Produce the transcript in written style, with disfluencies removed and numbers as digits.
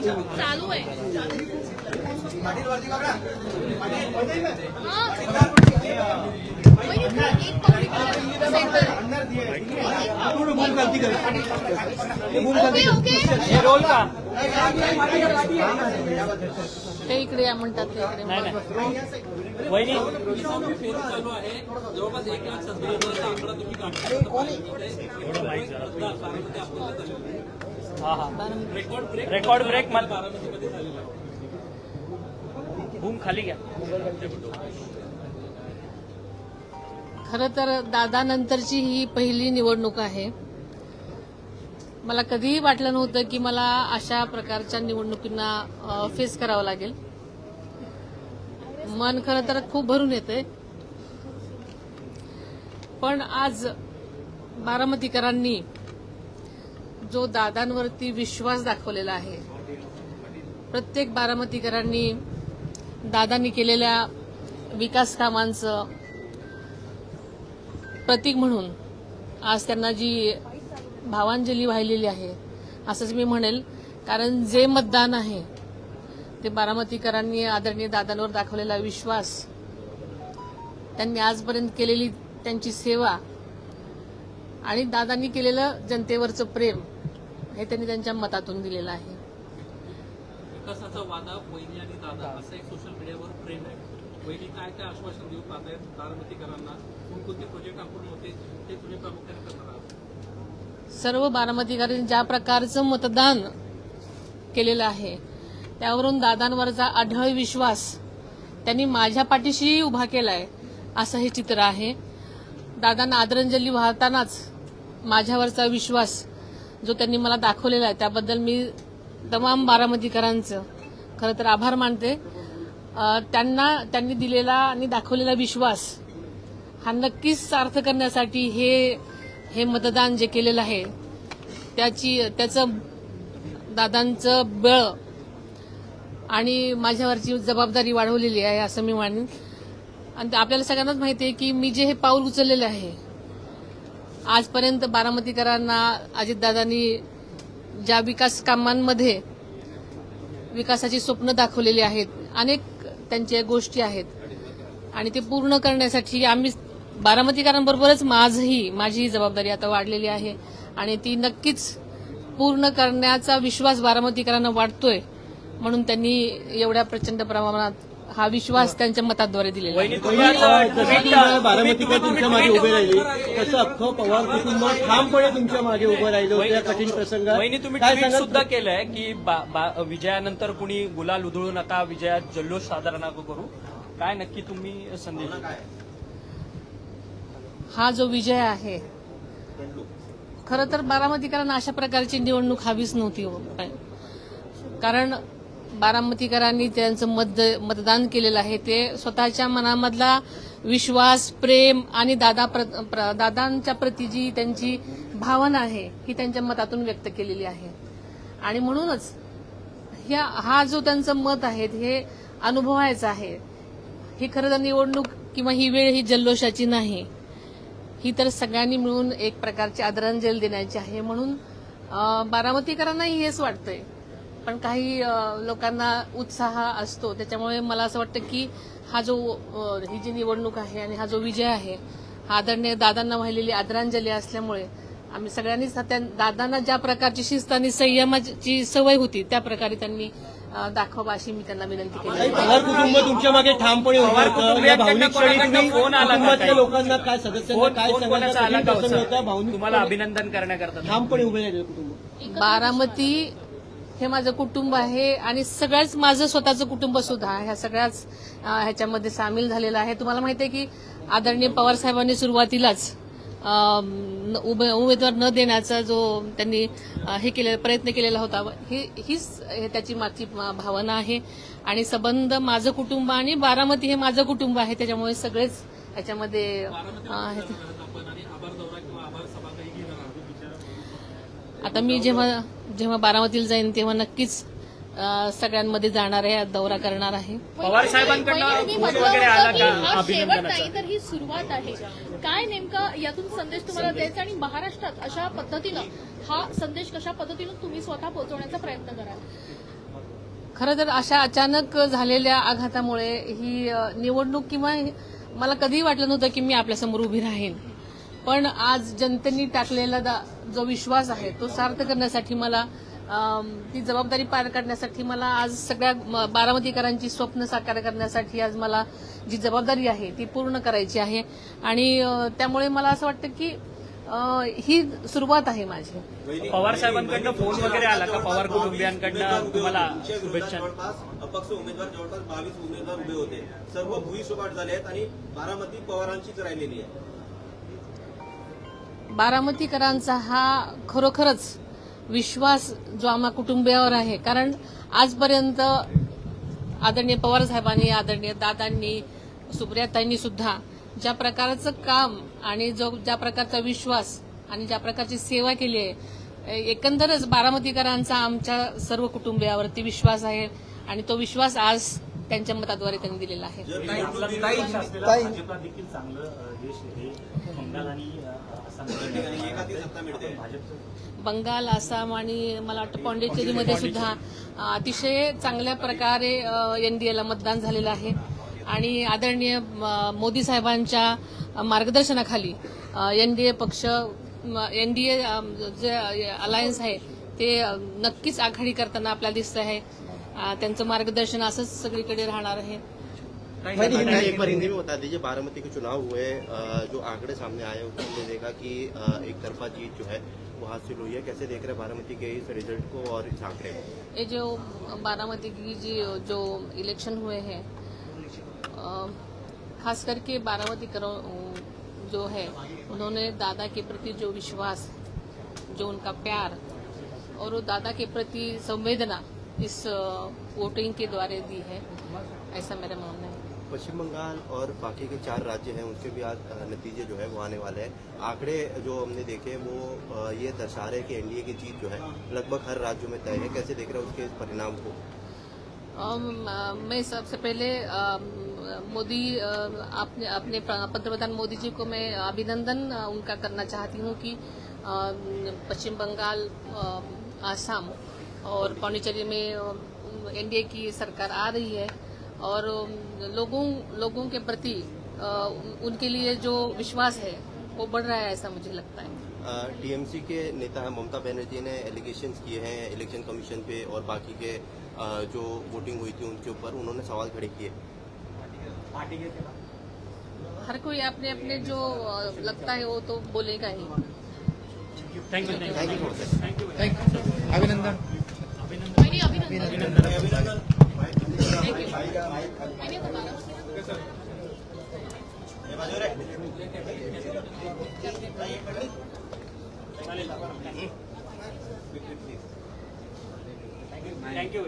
चालू आहे. ते इकडे या म्हणतात ते इकडे. वहिनी हा हा रेकॉर्ड ब्रेक बूम खाली घ्या. खरं तर दादानंतरची ही पहिली निवडणूक आहे. मला कधीही वाटलं नव्हतं की मला अशा प्रकारच्या निवडणुकींना फेस करावं लागेल. मन खरं तर खूप भरून येतंय. पण आज बारामतीकरांनी जो दादांवरती विश्वास दाखवलेला आहे, प्रत्येक बारामतीकरांनी दादांनी केलेल्या विकास कामांचं प्रतीक म्हणून आज त्यांना जी भावांजली वाहिलेली आहे असंच मी म्हणेल. कारण जे मतदान आहे ते बारामतीकरांनी आदरणीय दादांवर दाखवलेला विश्वास, त्यांनी आजपर्यंत केलेली त्यांची सेवा आणि दादांनी केलेलं जनतेवरचं प्रेम हे त्यांनी त्यांच्या मतातून दिलेलं आहे. विकासाचा वादा वहिनी आणि दादा असं एक सोशल मीडियावर ट्रेंड आहे. वहिनी काय काय आश्वासन देऊ पाहतायत बारामतीकरांना? कोणकोणते प्रोजेक्ट आपण होते ते तुम्ही प्रामुख्याने करणार आहात? सर्व बारामतीकरांनी ज्या प्रकारचं मतदान केलेलं आहे त्यावरून दादांवरचा अढळ विश्वास त्यांनी माझ्या पाठीशी उभा केलाय असं हे चित्र आहे. दादांना आदरांजली वाहतानाच माझ्यावरचा विश्वास जो त्यांनी मला दाखवलेला आहे त्याबद्दल मी तमाम बारामतीकरांचं खरं तर आभार मानते. त्यांनी दिलेला आणि दाखवलेला विश्वास हा नक्कीच सार्थ करण्यासाठी हे मतदान जे केलेलं आहे त्याचं दादांचं बळ आणि माझ्यावरची जबाबदारी वाढवलेली आहे असं मी मानेन. आणि आपल्याला सगळ्यांनाच माहिती आहे की मी जे हे पाऊल उचललेलं आहे आजपर्यंत बारामतीकरांना अजितदादांनी ज्या विकास कामांमध्ये विकासाची स्वप्न दाखवलेली आहेत, अनेक त्यांच्या गोष्टी आहेत आणि ते पूर्ण करण्यासाठी आम्ही बारामतीकरांबरोबरच माझी जबाबदारी आता वाढलेली आहे आणि ती नक्कीच पूर्ण करण्याचा विश्वास बारामतीकरांना वाटतोय. म्हणून त्यांनी एवढ्या प्रचंड प्रमाणात हा विश्वास त्यांच्या मताद्वारे दिलेला आहे. बारामतीकर तुमच्या मागे उभे राहिले तसं अख्खं पवार कुटुंब ठामपणे तुमच्या मागे उभं राहिलं होतं या कठीण प्रसंगात. वहिनी तुम्ही ट्विट सुद्धा केलंय की विजयानंतर कुणी गुलाल उधळू नका, विजयात जल्लोष साजरा नका करू. काय नक्की तुम्ही संदेश? हा जो विजय आहे खरं तर बारामतीकरांना अशा प्रकारची निवडणूक हवीच नव्हती. कारण बारामतीकरांनी त्यांचं मतदान केलेलं आहे ते स्वतःच्या मनामधला विश्वास, प्रेम आणि दादांच्या प्रती जी त्यांची भावना आहे ही त्यांच्या मतातून व्यक्त केलेली आहे. आणि म्हणूनच हा जो त्यांचं मत आहे हे अनुभवायचं आहे. ही खरं तर निवडणूक किंवा ही वेळ ही जल्लोषाची नाही, ही तर सगळ्यांनी मिळून एक प्रकारची आदरांजली देण्याची आहे. म्हणून बारामतीकरांनाही हेच वाटतंय. पण काही लोकांना उत्साह असतो, त्याच्यामुळे मला असं वाटतं की ही जी निवडणूक आहे आणि हा जो विजय आहे हा आदरणीय दादांना वाहिलेली आदरांजली असल्यामुळे आम्ही सगळ्यांनीच दादांना ज्या प्रकारची शिस्त आणि संयमाची सवय होती त्या प्रकारे त्यांनी दाखवा अशी मी त्यांना विनंती केली. पवार कुटुंब तुमच्या मागे ठामपणे उभं होतं. या भावनिक क्षणी तुम्ही कुटुंबातल्या लोकांना काय सदस्यांना काय सांगायचं तुम्हाला अभिनंदन करण्याकरता ठामपणे उभे राहिले कुटुंब? बारामती हे माझं कुटुंब आहे आणि सगळ्याच माझं स्वतःचं कुटुंब सुद्धा ह्या सगळ्याच ह्याच्यामध्ये सामील झालेलं आहे. तुम्हाला माहिती आहे की आदरणीय पवार साहेबांनी सुरुवातीलाच उमेदवार न देण्याचा जो त्यांनी प्रयत्न केलेला होता हीच त्याची मागची भावना आहे. आणि संबंध माझं कुटुंब आणि बारामती हे माझं कुटुंब आहे, त्याच्यामुळे सगळेच ह्याच्यामध्ये आता मी जेव्हा बारामतीला जाईन तेव्हा नक्कीच सगळ्यांमध्ये जाणार आहे, दौरा करणार आहे. पवार साहेबांकडून वगैरे आला का शेवट नाही तर ही सुरुवात आहे. काय नेमका यातून संदेश तुम्हाला द्यायचा आणि महाराष्ट्रात अशा पद्धतीनं हा संदेश कशा पद्धतीनं तुम्ही स्वतः पोहोचवण्याचा प्रयत्न कराल? खरं तर अशा अचानक झालेल्या आघातामुळे ही निवडणूक किंवा मला कधीही वाटलं नव्हतं की मी आपल्यासमोर उभी राहीन. पण आज जनतेने टाकलेला जो विश्वास आहे तो सार्थ करण्यासाठी मला ती जबाबदारी पार करण्यासाठी मला आज सगळ्या बारामतीकरांची स्वप्न साकार करण्यासाठी आज मला जी जबाबदारी आहे ती पूर्ण करायची आहे. आणि त्यामुळे मला असं वाटतं की ही सुरुवात आहे माझी. पवार साहेबांकडनं फोन वगैरे आला का पवार कुटुंबियांकडनं तुम्हाला शुभेच्छा? अपक्ष उमेदवार जवळपास 22 उमेदवार उभे होते. सर्व भुईसपाट झाले आहेत आणि बारामती पवारांचीच राहिलेली आहे. बारामतीकरांचा हा खरोखरच विश्वास जो आम्हा कुटुंबियावर आहे. कारण आजपर्यंत आदरणीय पवार साहेबांनी, आदरणीय दादांनी, सुप्रियाताईंनी सुद्धा ज्या प्रकारचं काम आणि ज्या प्रकारचा विश्वास आणि ज्या प्रकारची सेवा केली आहे, एकंदरच बारामतीकरांचा आमच्या सर्व कुटुंबियावरती विश्वास आहे आणि तो विश्वास आज त्यांच्या मताद्वारे त्यांनी दिलेला आहे. भाजपला देखील चांगलं यश आहे. बंगाल आणि बंगाल, आसाम आणि मला वाटतं पॉंडिचेरीमध्ये सुद्धा अतिशय चांगल्या प्रकारे एनडीएला मतदान झालेलं आहे. आणि आदरणीय मोदी साहेबांच्या मार्गदर्शनाखाली एनडीए पक्ष, एनडीए जे अलायन्स आहे ते नक्कीच आघाडी करताना आपल्याला दिसत आहे. त्यांचं मार्गदर्शन असंच सगळीकडे राहणार आहे. एक बार हिंदी में बता दीजिए, बारामती के चुनाव हुए, जो आंकड़े सामने आए उसमें हमने देखा कि एक तरफा जीत जो है वो हासिल हुई है. कैसे देख रहे हैं बारामती के इस रिजल्ट को और इस आंकड़े को? ये जो बारामती की जो इलेक्शन हुए हैं, खास करके बारामती जो है उन्होंने दादा के प्रति जो विश्वास, जो उनका प्यार और वो दादा के प्रति संवेदना इस वोटिंग के द्वारा दी है, ऐसा मेरा मानना है. पश्चिम बंगाल और बाकी के 4 राज्य हैं उनके भी आज नतीजे जो है वो आने वाले हैं. आंकड़े जो हमने देखे वो ये दर्शा रहे हैं कि एनडीए की जीत जो है लगभग हर राज्यों में तय है. कैसे देख रहे हैं उसके इस परिणाम को? मैं सबसे पहले मोदी अपने पंतप्रधान मोदी जी को मैं अभिनंदन उनका करना चाहती हूँ कि पश्चिम बंगाल, आसाम और पौंडीचेरी में एनडीए की सरकार आ रही है और लोगों के प्रति उनके लिए जो विश्वास है वो बढ़ रहा है, ऐसा मुझे लगता है. टीएमसी के नेता ममता बनर्जी ने एलिगेशंस किए हैं इलेक्शन कमीशन पे और बाकी के जो वोटिंग हुई थी उनके ऊपर उन्होंने सवाल खड़े किए. हर कोई अपने अपने जो लगता है वो तो बोलेगा ही. थँक्यू. अभिनंदन. थँक्यू.